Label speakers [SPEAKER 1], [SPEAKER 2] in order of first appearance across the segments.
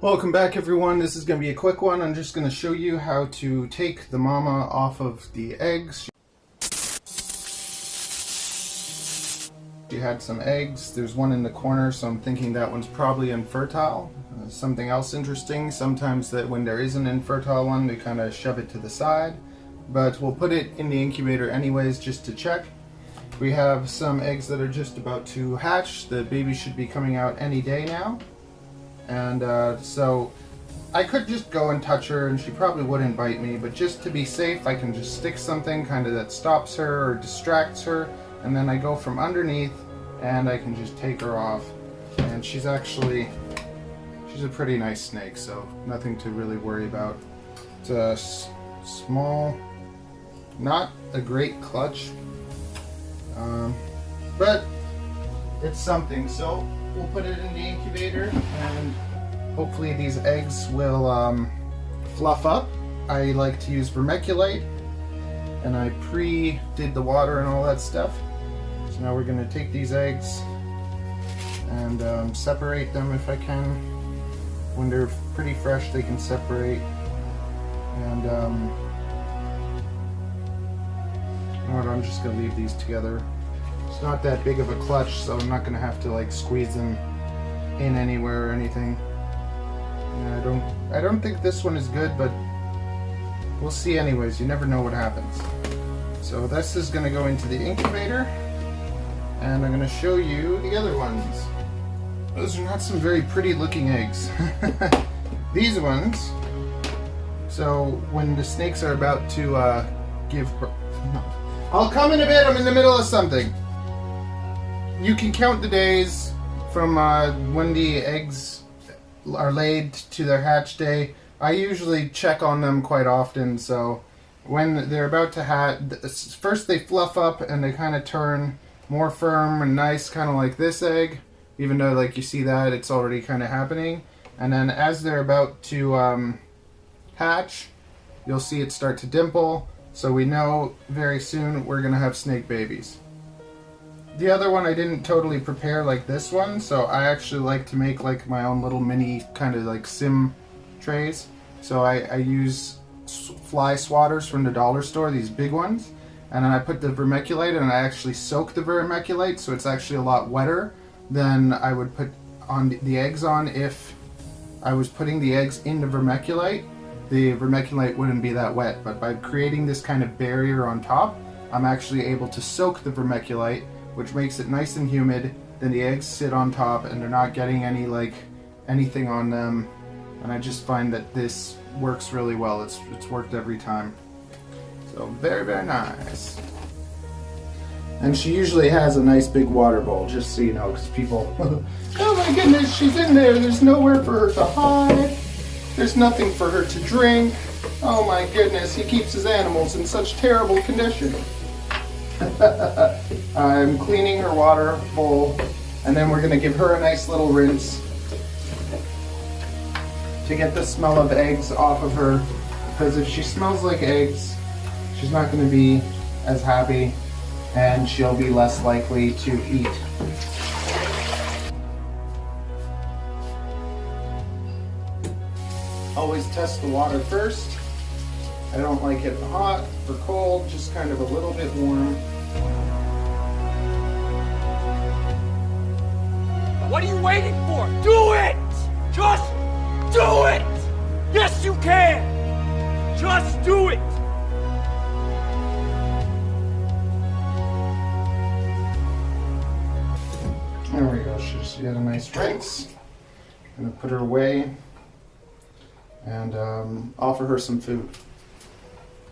[SPEAKER 1] Welcome back everyone. This is going to be a quick one. I'm just going to show you how to take the mama off of the eggs. She had some eggs. There's one in the corner, so I'm thinking that one's probably infertile. Something else interesting, sometimes that when there is an infertile one, they kind of shove it to the side. But we'll put it in the incubator anyways just to check. We have some eggs that are just about to hatch. The baby should be coming out any day now. And so I could just go and touch her and she probably wouldn't bite me, but just to be safe I can just stick something kind of that stops her or distracts her, and then I go from underneath and I can just take her off. And she's a pretty nice snake, so nothing to really worry about. It's a small, not a great clutch, but it's something. So we'll put it in the incubator and hopefully these eggs will fluff up. I like to use vermiculite, and I pre-did the water and all that stuff. So now we're going to take these eggs and separate them if I can. When they're pretty fresh they can separate. And you know what, I'm just going to leave these together. It's not that big of a clutch, so I'm not going to have to like squeeze them in anywhere or anything. Yeah, I don't think this one is good, but we'll see anyways. You never know what happens. So this is going to go into the incubator, and I'm going to show you the other ones. Those are not some very pretty looking eggs. These ones, so when the snakes are about to give birth, I'll come in a bit, I'm in the middle of something. You can count the days from when the eggs are laid to their hatch day. I usually check on them quite often, so when they're about to hatch, first they fluff up and they kind of turn more firm and nice, kind of like this egg, even though like you see that it's already kind of happening. And then as they're about to hatch, you'll see it start to dimple, so we know very soon we're gonna have snake babies. The other one I didn't totally prepare like this one, so I actually like to make like my own little mini kind of like sim trays. So I use fly swatters from the dollar store, these big ones, and then I put the vermiculite and I actually soak the vermiculite, so it's actually a lot wetter than I would put on the eggs on. If I was putting the eggs in the vermiculite wouldn't be that wet, but by creating this kind of barrier on top, I'm actually able to soak the vermiculite, which makes it nice and humid. Then the eggs sit on top and they're not getting any anything on them, and I just find that this works really well. It's worked every time. So very, very nice. And she usually has a nice big water bowl, just so you know, because people, oh my goodness, she's in there, there's nowhere for her to hide, there's nothing for her to drink. Oh my goodness, he keeps his animals in such terrible condition. I'm cleaning her water bowl, and then we're going to give her a nice little rinse to get the smell of eggs off of her, because if she smells like eggs, she's not going to be as happy and she'll be less likely to eat. Always test the water first. I don't like it hot or cold, just kind of a little bit warm.
[SPEAKER 2] What are you waiting for? Do it! Just do it! Yes, you can! Just do it!
[SPEAKER 1] There we go, she got a nice rinse. I'm gonna put her away and offer her some food.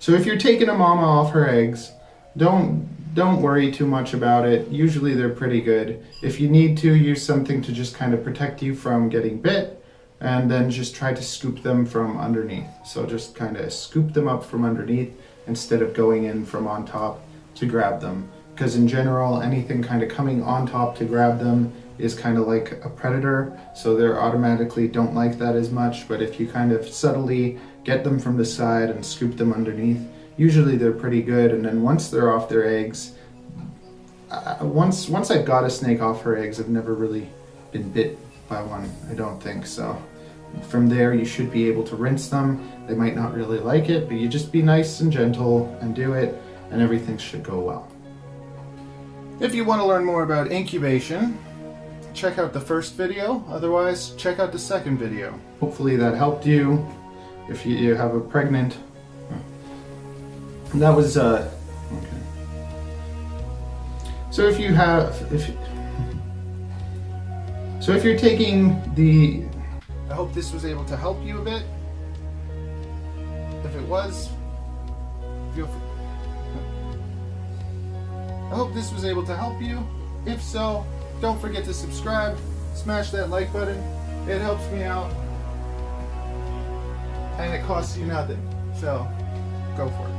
[SPEAKER 1] So if you're taking a mama off her eggs, don't worry too much about it. Usually they're pretty good. If you need to, use something to just kind of protect you from getting bit, and then just try to scoop them from underneath. So just kind of scoop them up from underneath instead of going in from on top to grab them. Because in general, anything kind of coming on top to grab them is kind of like a predator, so they automatically don't like that as much. But if you kind of subtly get them from the side and scoop them underneath, usually they're pretty good. And then once they're off their eggs, once I've got a snake off her eggs, I've never really been bit by one, I don't think so. From there, you should be able to rinse them. They might not really like it, but you just be nice and gentle and do it, and everything should go well. If you want to learn more about incubation, check out the first video. Otherwise, check out the second video. Hopefully that helped you if you have a pregnant. That was okay. So if you have, so if you're taking the, I hope this was able to help you a bit. If it was, feel free. I hope this was able to help you. If so, don't forget to subscribe, smash that like button. It helps me out, and it costs you nothing. So, go for it.